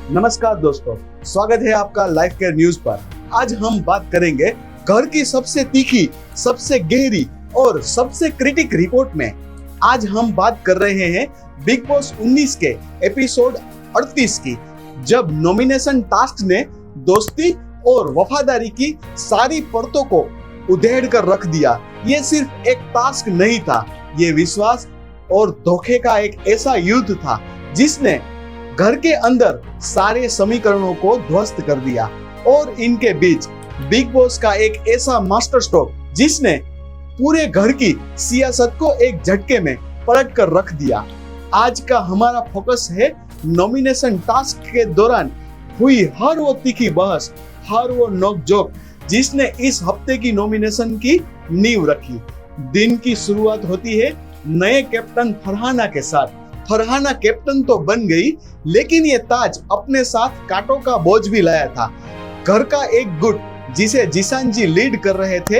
नमस्कार दोस्तों, स्वागत है आपका लाइफ केयर न्यूज पर। आज हम बात करेंगे घर की सबसे तीखी, सबसे गहरी और सबसे क्रिटिक रिपोर्ट में। आज हम बात कर रहे हैं बिग बॉस 19 के एपिसोड 38 की, जब नॉमिनेशन टास्क ने दोस्ती और वफादारी की सारी परतों को उधेड़ कर रख दिया। ये सिर्फ एक टास्क नहीं था, ये विश्वास और धोखे का एक ऐसा युद्ध था जिसने घर के अंदर सारे समीकरणों को ध्वस्त कर दिया। और इनके बीच बिग बॉस का एक ऐसा मास्टर स्ट्रोक जिसने पूरे घर की सियासत को एक झटके में पलट कर रख दिया। आज का हमारा फोकस है नॉमिनेशन टास्क के दौरान हुई हर वो तीखी बहस, हर वो नोकझोंक जिसने इस हफ्ते की नॉमिनेशन की नींव रखी। दिन की शुरुआत होती है नए कैप्टन फरहाना के साथ। फरहाना कैप्टन तो बन गई, लेकिन ये ताज अपने साथ कांटों का बोझ भी लाया था। घर का एक गुट जिसे जिसान जी लीड कर रहे थे,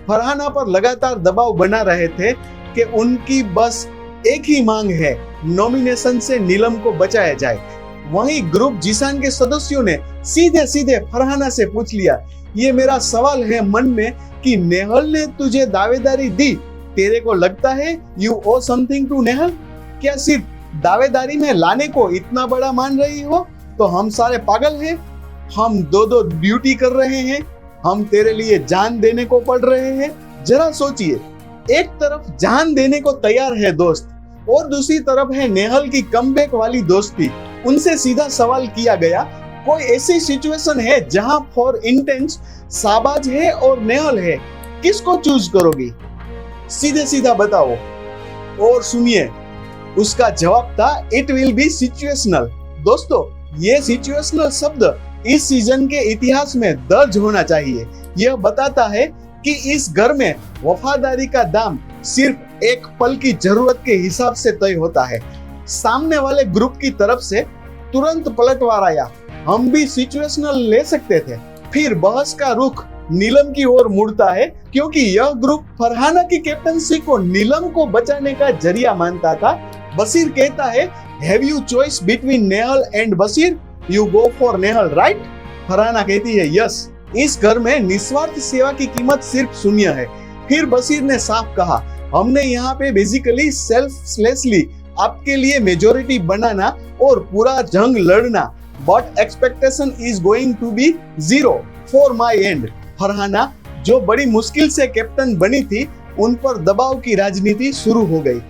फरहाना पर लगातार दबाव बना रहे थे कि उनकी बस एक ही मांग है, नॉमिनेशन से नीलम को बचाया जाए। वहीं ग्रुप जिसान के सदस्यों ने सीधे सीधे फरहाना से पूछ लिया, ये मेरा सवाल है मन में कि नेहल ने तुझे दावेदारी दी, तेरे को लगता है you owe something to Nehal? क्या सिर्फ दावेदारी में लाने को इतना बड़ा मान रही हो? तो हम सारे पागल हैं। हम दो ड्यूटी कर रहे हैं, हम तेरे लिए जान देने को पड़ रहे हैं। जरा सोचिए, एक तरफ जान देने को तैयार है दोस्त और दूसरी तरफ है नेहल की कमबैक वाली दोस्ती। उनसे सीधा सवाल किया गया, कोई ऐसी सिचुएशन है जहां फॉर इंटेंस शाहबाज है और नेहल है, किसको चूज करोगी? सीधे सीधा बताओ। और सुनिए, उसका जवाब था इट विल बी सिचुएशनल। दोस्तों, ये सिचुएशनल शब्द इस सीजन के इतिहास में दर्ज होना चाहिए। यह बताता है कि इस घर में वफादारी का दाम सिर्फ एक पल की जरूरत के हिसाब से तय होता है। सामने वाले ग्रुप की तरफ से तुरंत पलटवार आया, हम भी सिचुएशनल ले सकते थे। फिर बहस का रुख नीलम की ओर मुड़ता है, क्योंकि यह ग्रुप फरहाना की कैप्टनसी को नीलम को बचाने का जरिया मानता था। बशीर कहता है, have you choice between Nehal and Bashir? You go for Nehal, right? Farhana कहती है, यस। इस घर में निस्वार्थ सेवा की कीमत सिर्फ शून्य है। फिर बशीर ने साफ कहा, हमने यहाँ पे बेसिकली सेल्फलेसली आपके लिए मेजोरिटी बनाना और पूरा जंग लड़ना, but expectation is going to be 0 for my end. Farhana, जो बड़ी मुश्किल से कैप्टन बनी थी, उन पर दबाव की राजनीति शुरू हो गई।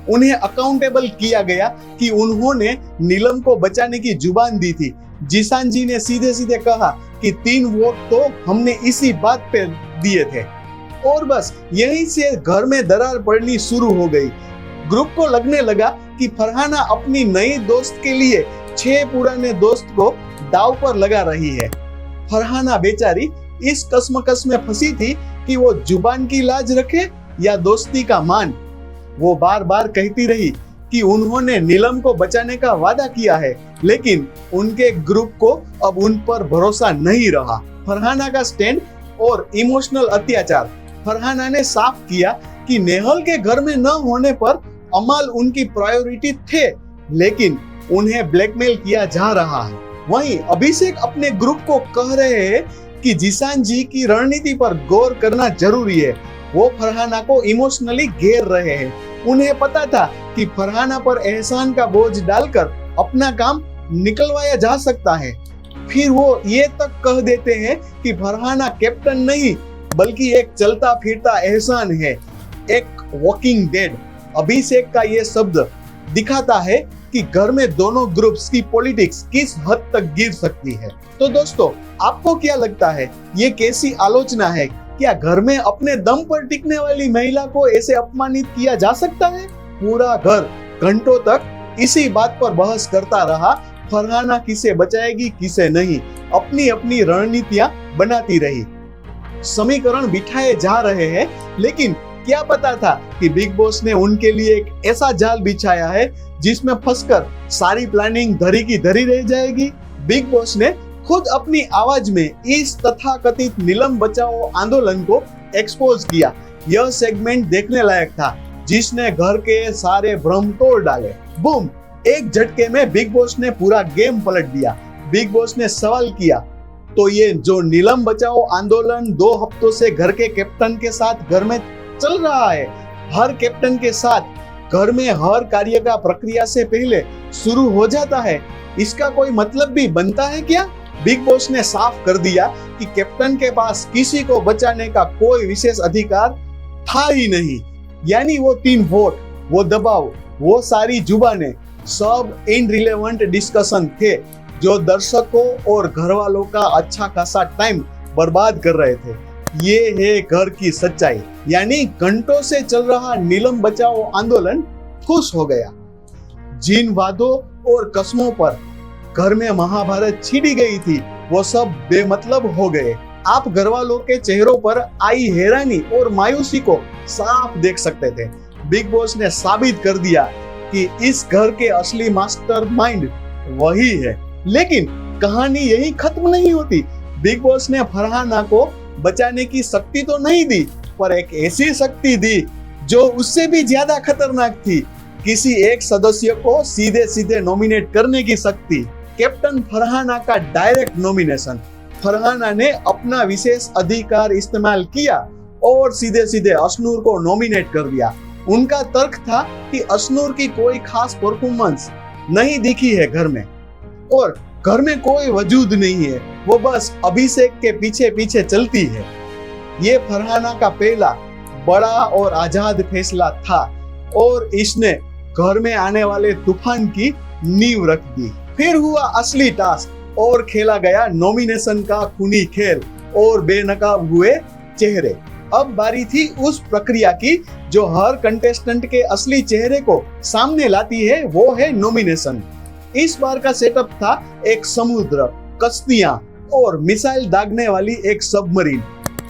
उन्हें अकाउंटेबल किया गया कि उन्होंने नीलम को बचाने की जुबान दी थी। जिसान जी ने सीधे सीधे कहा कि 3 वोट तो हमने इसी बात पे दिए थे। और बस यहीं से घर में दरार पड़नी शुरू हो गई। ग्रुप को लगने लगा कि फरहाना अपनी नई दोस्त के लिए 6 पुराने दोस्त को दाव पर लगा रही है। फरहाना बेचारी इस कश्मकश में फंसी थी कि वो जुबान की लाज रखे या दोस्ती का मान। वो बार बार कहती रही कि उन्होंने नीलम को बचाने का वादा किया है, लेकिन उनके ग्रुप को अब उन पर भरोसा नहीं रहा। फरहाना का स्टैंड और इमोशनल अत्याचार। फरहाना ने साफ किया कि नेहल के घर में न होने पर अमाल उनकी प्रायोरिटी थे, लेकिन उन्हें ब्लैकमेल किया जा रहा है। वहीं अभिषेक अपने ग्रुप को कह रहे हैं कि जिसान जी की रणनीति पर गौर करना जरूरी है। वो फरहाना को इमोशनली घेर रहे हैं। उन्हें पता था कि फरहाना पर एहसान का बोझ डालकर अपना काम निकलवाया जा सकता है। फिर वो ये तक कह देते हैं कि फरहाना कैप्टन नहीं, बल्कि एक चलता फिरता एहसान है, एक वॉकिंग डेड। अभिषेक का ये शब्द दिखाता है कि घर में दोनों ग्रुप्स की पॉलिटिक्स किस हद तक गिर सकती है। तो दोस्तों, आपको क्या लगता है, ये कैसी आलोचना है? क्या घर में अपने दम पर टिकने वाली महिला को ऐसे अपमानित किया जा सकता है? पूरा घर घंटों तक इसी बात पर बहस करता रहा। फरहाना किसे बचाएगी, किसे नहीं, अपनी अपनी रणनीतियां बनाती रही। समीकरण बिठाए जा रहे हैं, लेकिन क्या पता था कि बिग बॉस ने उनके लिए एक ऐसा जाल बिछाया है जिसमें फंसकर सारी प्लानिंग धरी की धरी रह जाएगी। बिग बॉस ने खुद अपनी आवाज में इस तथाकथित नीलम बचाओ आंदोलन को एक्सपोज किया। यह सेगमेंट देखने लायक था, जिसने घर के सारे भ्रम तोड़ डाले। बूम, एक झटके में बिग बॉस ने पूरा गेम पलट दिया। बिग बॉस ने सवाल किया, तो ये जो नीलम बचाओ आंदोलन 2 हफ्तों से घर के कैप्टन के साथ घर में चल रहा है, हर कैप्टन के साथ घर में हर कार्य का प्रक्रिया से पहले शुरू हो जाता है, इसका कोई मतलब भी बनता है क्या? बिग बॉस ने साफ कर दिया कि कैप्टन के पास किसी को बचाने का कोई विशेष अधिकार था ही नहीं। यानी वो 3 वोट, वो दबाव, वो सारी जुबानें सब इनरिलेवेंट डिस्कशन थे जो दर्शकों और घर वालों का अच्छा खासा टाइम बर्बाद कर रहे थे। ये है घर की सच्चाई। यानी घंटों से चल रहा नीलम बचाओ आंदोलन खुश हो गया। जिन वादों और कस्मों पर घर में महाभारत छिड़ी गई थी वो सब बेमतलब हो गए। आप घर वालों के चेहरों पर आई हैरानी और मायूसी को साफ देख सकते थे। बिग बॉस ने साबित कर दिया कि इस घर के असली मास्टरमाइंड वही है। लेकिन कहानी यही खत्म नहीं होती। बिग बॉस ने फरहाना को बचाने की शक्ति तो नहीं दी, पर एक ऐसी शक्ति दी जो उससे भी ज्यादा खतरनाक थी, किसी एक सदस्य को सीधे सीधे नॉमिनेट करने की शक्ति। कैप्टन फरहाना का डायरेक्ट नॉमिनेशन। फरहाना ने अपना विशेष अधिकार इस्तेमाल किया और सीधे सीधे अशनूर को नॉमिनेट कर दिया। उनका तर्क था कि अशनूर की कोई खास परफॉर्मेंस नहीं दिखी है घर में, और घर में कोई वजूद नहीं है, वो बस अभिषेक के पीछे पीछे चलती है। ये फरहाना का पहला बड़ा और आजाद फैसला था और इसने घर में आने वाले तूफान की नींव रख दी। फिर हुआ असली टास्क और खेला गया नॉमिनेशन का खूनी खेल और बेनकाब हुए चेहरे। अब बारी थी उस प्रक्रिया की जो हर कंटेस्टेंट के असली चेहरे को सामने लाती है, वो है नॉमिनेशन। इस बार का सेटअप था एक समुद्र, कश्तियां और मिसाइल दागने वाली एक सबमरीन।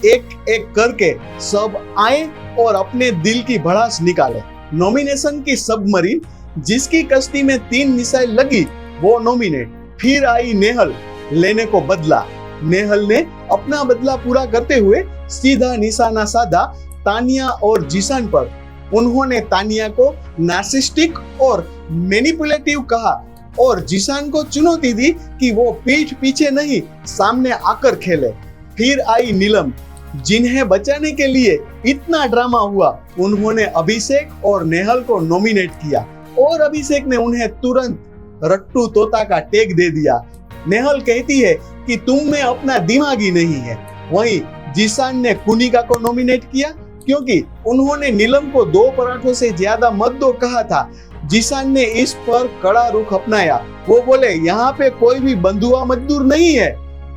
एक एक करके सब आए और अपने दिल की भड़ास निकाले। नॉमिनेशन की सबमरीन जिसकी कश्ती में 3 मिसाइल लगी वो नॉमिनेट। फिर आई नेहल लेने को बदला। नेहल ने अपना बदला पूरा करते हुए सीधा निशाना साधा तानिया और जीसान पर। उन्होंने तानिया को नार्सिस्टिक और मैनिपुलेटिव कहा और जीसान को चुनौती दी कि वो पीठ पीछे नहीं सामने आकर खेले। फिर आई नीलम, जिन्हें बचाने के लिए इतना ड्रामा हुआ। उन्होंने अभिषेक और नेहल को नॉमिनेट किया और अभिषेक ने उन्हें तुरंत रट्टू तोता का टैग दे दिया। नेहल कहती है कि तुम में अपना दिमाग ही नहीं है। वहीं जीसान ने कुनिका को नॉमिनेट किया क्योंकि उन्होंने नीलम को 2 पराठों से ज्यादा मत दो कहा था। जीसान ने इस पर कड़ा रुख अपनाया। वो बोले यहाँ पे कोई भी बंधुआ मजदूर नहीं है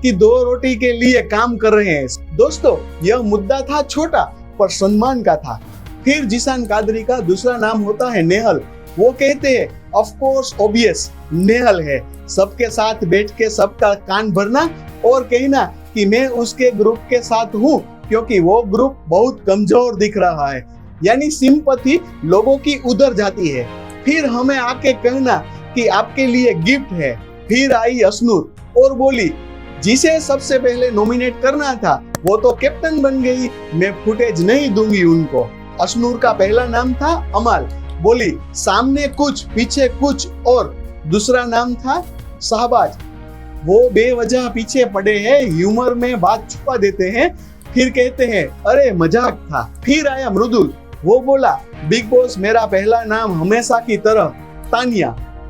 कि 2 रोटी के लिए काम कर रहे हैं। दोस्तों, यह मुद्दा था छोटा पर सम्मान का था। फिर जीसान कादरी का दूसरा नाम होता है नेहल। वो कहते हैं ऑफ कोर्स ऑब्वियस नेहल है। सबके साथ बैठ के सबका कान भरना और कहना कि मैं उसके ग्रुप के साथ हूँ क्योंकि वो ग्रुप बहुत कमजोर दिख रहा है। यानी सिंपैथी लोगों की उधर जाती है। फिर हमें आके कहना कि आपके लिए गिफ्ट है। फिर आई अशनूर और बोली जिसे सबसे पहले नॉमिनेट करना था वो तो कैप्टन बन गई, मैं फुटेज नहीं दूंगी उनको। अशनूर का पहला नाम था अमाल। बोली सामने कुछ पीछे कुछ, और दूसरा नाम था शाहबाज। वो बेवजह पीछे पड़े हैं, ह्यूमर में बात छुपा देते हैं, फिर कहते हैं अरे मजाक था। फिर आया मृदुल। वो बोला बिग बॉस मेरा पहला नाम हमेशा की तरह तानिया।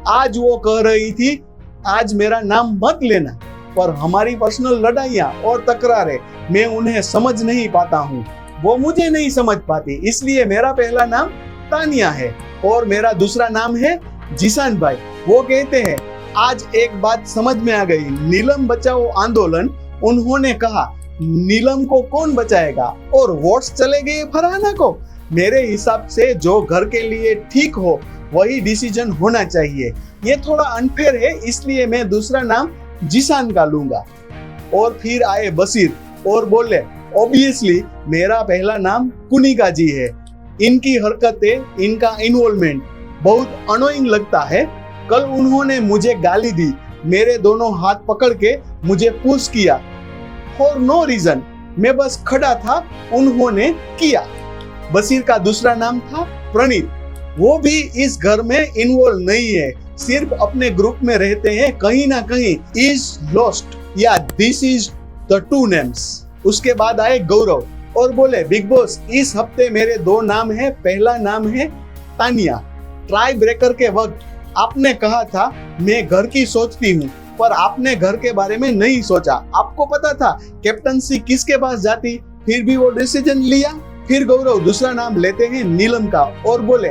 आज वो कह रही थी आज मेरा नाम मत लेना, पर हमारी पर्सनल लड़ाइयाँ और तकरारें मैं उन्हें समझ नहीं पाता हूँ, वो मुझे नहीं समझ पाती, इसलिए मेरा पहला नाम तानिया है और मेरा दूसरा नाम है जीसान भाई। वो कहते हैं आज एक बात समझ में आ गई, नीलम बचाओ आंदोलन। उन्होंने कहा नीलम को कौन बचाएगा और वोट्स चले गए फरहाना को। मेरे हिसाब से जो घर के लिए ठीक हो वही डिसीजन होना चाहिए। ये थोड़ा अनफेयर है, इसलिए मैं दूसरा नाम जीसान का लूंगा। और फिर आए बशीर और बोले ऑब्वियसली मेरा पहला नाम कुनिका जी है। इनकी हरकतें, इनका इन्वॉल्वमेंट बहुत अनोइंग लगता है। कल उन्होंने मुझे गाली दी, मेरे दोनों हाथ पकड़ के मुझे पुश किया फॉर नो रीजन, मैं बस खड़ा था, उन्होंने किया। बशीर का दूसरा नाम था प्रणीत। वो भी इस घर में इन्वॉल्व नहीं है, सिर्फ अपने ग्रुप में रहते हैं, कहीं ना कहीं इज लॉस्ट या this is the two names. उसके बाद आए गौरव और बोले बिग बॉस इस हफ्ते मेरे 2 नाम है, पहला नाम है तानिया। ट्राई ब्रेकर के वक्त आपने कहा था मैं घर की सोचती हूँ, पर आपने घर के बारे में नहीं सोचा। आपको पता था कैप्टनसी किसके पास जाती, फिर भी वो डिसीजन लिया। फिर गौरव दूसरा नाम लेते हैं नीलम का और बोले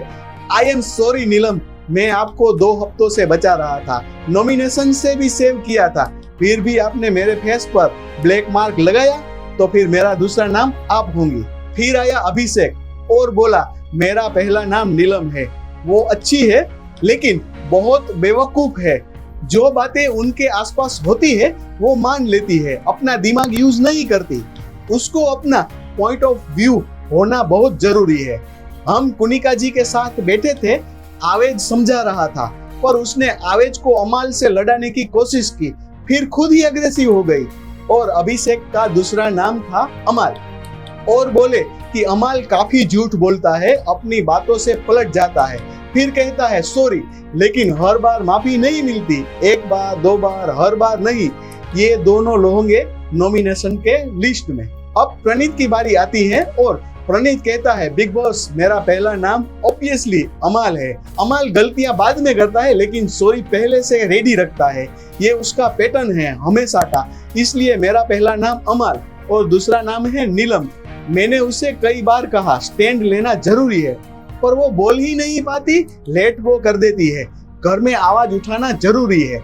आई एम सॉरी नीलम, मैं आपको 2 हफ्तों से बचा रहा था, नॉमिनेशन से भी सेव किया था, फिर भी आपने मेरे फेस पर ब्लैक मार्क लगाया, तो फिर मेरा दूसरा नाम आप होंगी। फिर आया अभिषेक और बोला मेरा पहला नाम नीलम है, वो अच्छी है लेकिन बहुत बेवकूफ है, जो बातें उनके आसपास होती है वो मान लेती है, अपना दिमाग यूज नहीं करती, उसको अपना पॉइंट ऑफ व्यू होना बहुत जरूरी है। हम कुनिका जी के साथ बैठे थे, आवेज समझा रहा था, पर उसने आवेज को अमाल से लड़ाने की कोशिश की, फिर खुद ही अग्रेसिव हो गई। और अभिषेक का दूसरा नाम था अमाल और बोले कि अमाल काफी झूठ बोलता है, अपनी बातों से पलट जाता है, फिर कहता है सॉरी, लेकिन हर बार माफी नहीं मिलती, 1 बार 2 बार, हर बार नहीं। ये दोनों होंगे नॉमिनेशन के लिस्ट में। अब प्रणीत की बारी आती है और प्रणीत कहता है बिग बॉस मेरा पहला नाम ऑब्वियसली अमाल है। अमाल गलतियां बाद में करता है लेकिन सॉरी पहले से रेडी रखता है, ये उसका पैटर्न है हमेशा का, इसलिए मेरा पहला नाम अमाल और दूसरा नाम है नीलम। मैंने उसे कई बार कहा स्टैंड लेना जरूरी है, पर वो बोल ही नहीं पाती, लेट गो कर देती है, घर में आवाज उठाना जरूरी है।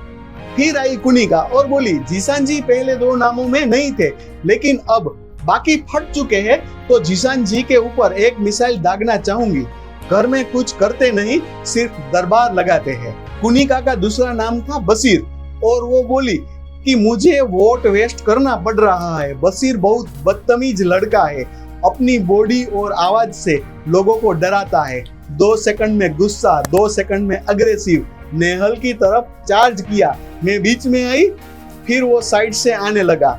फिर आई कुनिका और बोली जीसान जी पहले 2 नामों में नहीं थे, लेकिन अब बाकी फट चुके हैं, तो जीसान जी के ऊपर एक मिसाइल दागना चाहूंगी, घर में कुछ करते नहीं, सिर्फ दरबार लगाते हैं। कुनिका का दूसरा नाम था बशीर और वो बोली कि मुझे वोट वेस्ट करना पड़ रहा है, बशीर बहुत बदतमीज लड़का है, अपनी बॉडी और आवाज से लोगों को डराता है, 2 सेकंड में गुस्सा, 2 सेकंड में अग्रेसिव, नेहल की तरफ चार्ज किया, मैं बीच में आई, फिर वो साइड से आने लगा,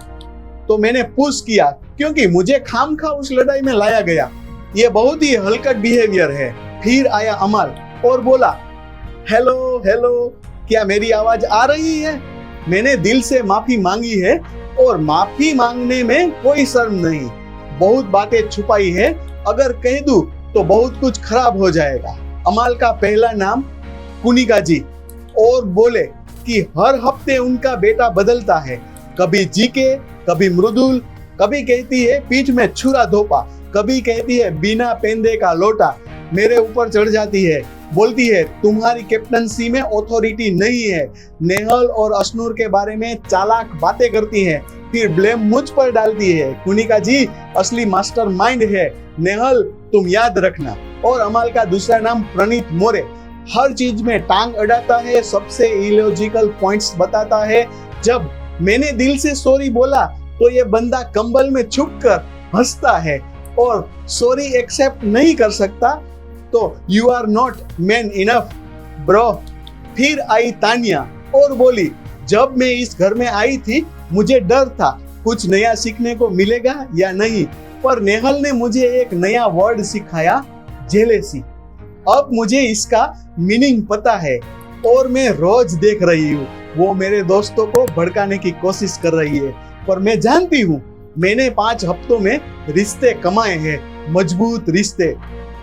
तो मैंने पुश किया क्योंकि मुझे खामखा उस लड़ाई में लाया गया, ये बहुत ही हल्का बिहेवियर है। फिर आया अमाल और बोला हेलो हेलो, क्या मेरी आवाज आ रही है? मैंने दिल से माफी मांगी है और माफी मांगने में कोई शर्म नहीं, बहुत बातें छुपाई है, अगर कह दूं तो बहुत कुछ खराब हो जाएगा। अमाल का पहला नाम कुनिका जी और बोले कि हर हफ्ते उनका बेटा बदलता है, कभी जीके, कभी मृदुल, कभी कहती है पीठ में छुरा धोपा, कभी कहती है बिना पेंदे का लोटा, मेरे ऊपर चढ़ जाती है, बोलती है तुम्हारी कैप्टनसी में ऑथोरिटी नहीं है, नेहल और अश्नूर के बारे में चालाक बातें करती है, फिर ब्लेम मुझ पर डालती है। कुनिका जी असली मास्टरमाइंड है, नेहल तुम याद रखना। और अमाल का दूसरा नाम प्रणीत मोरे, हर चीज में टांग अड़ाता है, सबसे इलॉजिकल पॉइंट्स बताता है। जब मैंने दिल से सॉरी बोला तो ये बंदा कंबल में छुपकर हंसता है और सॉरी एक्सेप्ट नहीं कर सकता, तो you are not man enough bro. फिर आई तानिया और बोली जब मैं इस घर में आई थी मुझे डर था कुछ नया सीखने को मिलेगा या नहीं, पर नेहल ने मुझे एक नया वर्ड सिखाया, जेलेसी। अब मुझे इसका मीनिंग पता है और मैं रोज देख रही हूँ, वो मेरे दोस्तों को भड़काने की कोशिश कर रही है, पर मैं जानती हूँ मैंने 5 हफ्तों में रिश्ते कमाए हैं, मजबूत रिश्ते,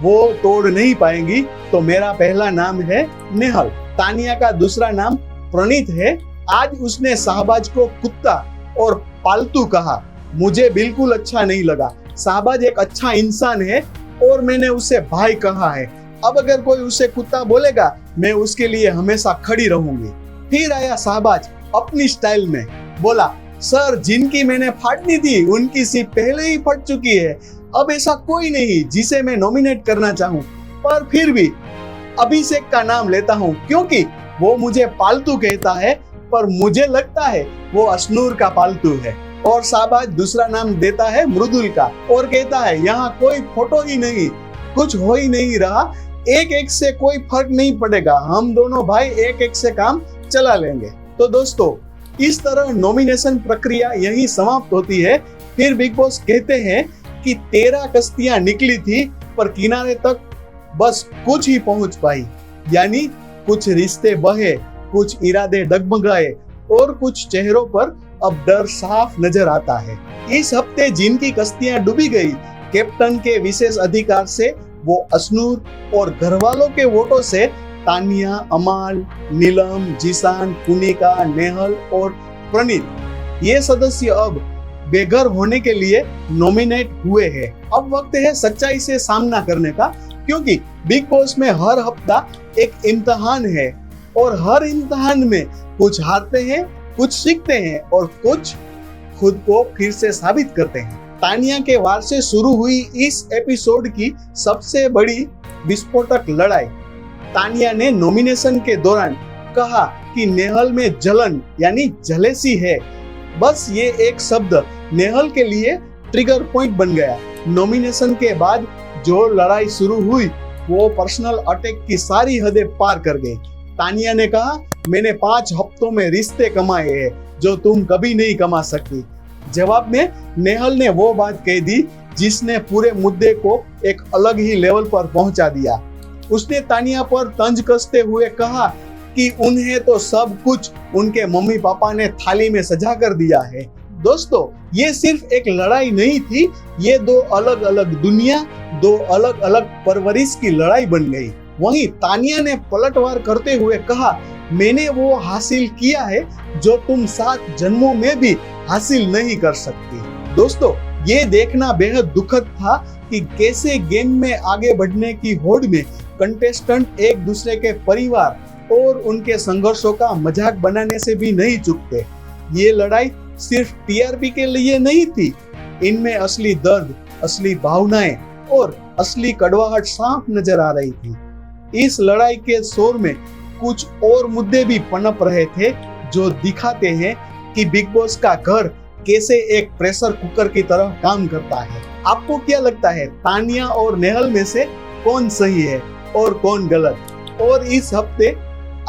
वो तोड़ नहीं पाएंगी, तो मेरा पहला नाम है नेहल। तानिया का दूसरा नाम प्रणीत है। आज उसने शाहबाज को कुत्ता और पालतू कहा, मुझे बिल्कुल अच्छा नहीं लगा। शाहबाज एक अच्छा इंसान है और मैंने उसे भाई कहा है, अब अगर कोई उसे कुत्ता बोलेगा मैं उसके लिए हमेशा खड़ी रहूंगी। फिर आया शाहबाज अपनी स्टाइल में, बोला सर जिनकी मैंने फाड़नी थी उनकी सीट पहले ही फट चुकी है, अब ऐसा कोई नहीं जिसे मैं नॉमिनेट करना चाहूं, पर फिर भी अभिषेक का नाम लेता हूं क्योंकि वो मुझे पालतू कहता है, पर मुझे लगता है वो अश्नूर का पालतू है। और शाहबाज दूसरा नाम देता है मृदुल का और कहता है यहाँ कोई फोटो ही नहीं, कुछ हो ही नहीं रहा, एक एक से कोई फर्क नहीं पड़ेगा, हम दोनों भाई एक एक से काम चला लेंगे। तो दोस्तों इस तरह नॉमिनेशन प्रक्रिया यही समाप्त होती है। फिर बिग बॉस कहते हैं कि 13 कश्तियां निकली थी पर किनारे तक बस कुछ ही पहुंच पाई, यानी कुछ रिश्ते बहे, कुछ इरादे डगमगाए और कुछ चेहरों पर अब डर साफ नजर आता है। इस हफ्ते जिनकी कश्तियां डूबी गई, कैप्टन के विशेष अधिकार से वो अशनूर और घरवालों के वोटों से तानिया, अमाल, नीलम, जीशान, कुनिका, नेहल और प्रणीत, ये सदस्य अब बेघर होने के लिए नॉमिनेट हुए हैं। अब वक्त है सच्चाई से सामना करने का, क्योंकि बिग बॉस में हर हफ्ता एक इम्तिहान है और हर इम्तिहान में कुछ हारते हैं, कुछ सीखते हैं और कुछ खुद को फिर से साबित करते हैं। तानिया के वार से शुरू हुई इस एपिसोड की सबसे बड़ी विस्फोटक लड़ाई। तानिया ने नॉमिनेशन के दौरान कहा कि नेहल में जलन यानी जलेसी है। बस ये एक शब्द नेहल के लिए ट्रिगर पॉइंट बन गया। नॉमिनेशन के बाद जो लड़ाई शुरू हुई वो पर्सनल अटैक की सारी हदें पार कर गई। तानिया ने कहा, मैंने 5 हफ्तों में रिश्ते कमाए हैं जो तुम कभी नहीं कमा सकती। जवाब में नेहल ने वो बात कह दी जिसने पूरे मुद्दे को एक अलग ही लेवल पर पहुंचा दिया। उसने तानिया पर तंज कसते हुए कहा कि उन्हें तो सब कुछ उनके मम्मी पापा ने थाली में सजा कर दिया है। दोस्तों, ये सिर्फ एक लड़ाई नहीं थी, ये 2 अलग अलग दुनिया, 2 अलग अलग परवरिश की लड़ाई बन गई। वहीं तानिया ने पलटवार करते हुए कहा, मैंने वो हासिल किया है जो तुम 7 जन्मों में भी हासिल नहीं कर सकती। दोस्तों, ये देखना बेहद दुखद था कि कैसे गेम में आगे बढ़ने की होड़ में कंटेस्टेंट एक दूसरे के परिवार और उनके संघर्षों का मजाक बनाने से भी नहीं चूकते। ये लड़ाई सिर्फ टीआरपी के लिए नहीं थी, इनमें असली दर्द, असली भावनाएं और असली कड़वाहट साफ नजर आ रही थी। इस लड़ाई के शोर में कुछ और मुद्दे भी पनप रहे थे जो दिखाते हैं कि बिग बॉस का घर कैसे एक प्रेशर कुकर की तरह काम करता है। आपको क्या लगता है, तानिया और नेहल में से कौन सही है और कौन गलत? और इस हफ्ते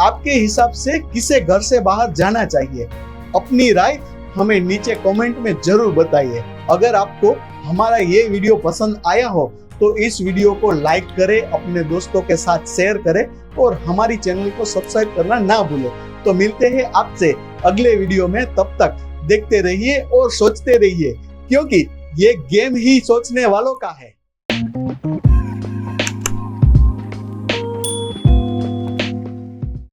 आपके हिसाब से किसे घर से बाहर जाना चाहिए? अपनी राय हमें नीचे कमेंट में जरूर बताइए। अगर आपको हमारा ये वीडियो पसंद आया हो तो इस वीडियो को लाइक करें, अपने दोस्तों के साथ शेयर करें और हमारी चैनल को सब्सक्राइब करना ना भूलें। तो मिलते हैं आपसे अगले वीडियो में, तब तक देखते रहिए और सोचते रहिए, क्योंकि ये गेम ही सोचने वालों का है।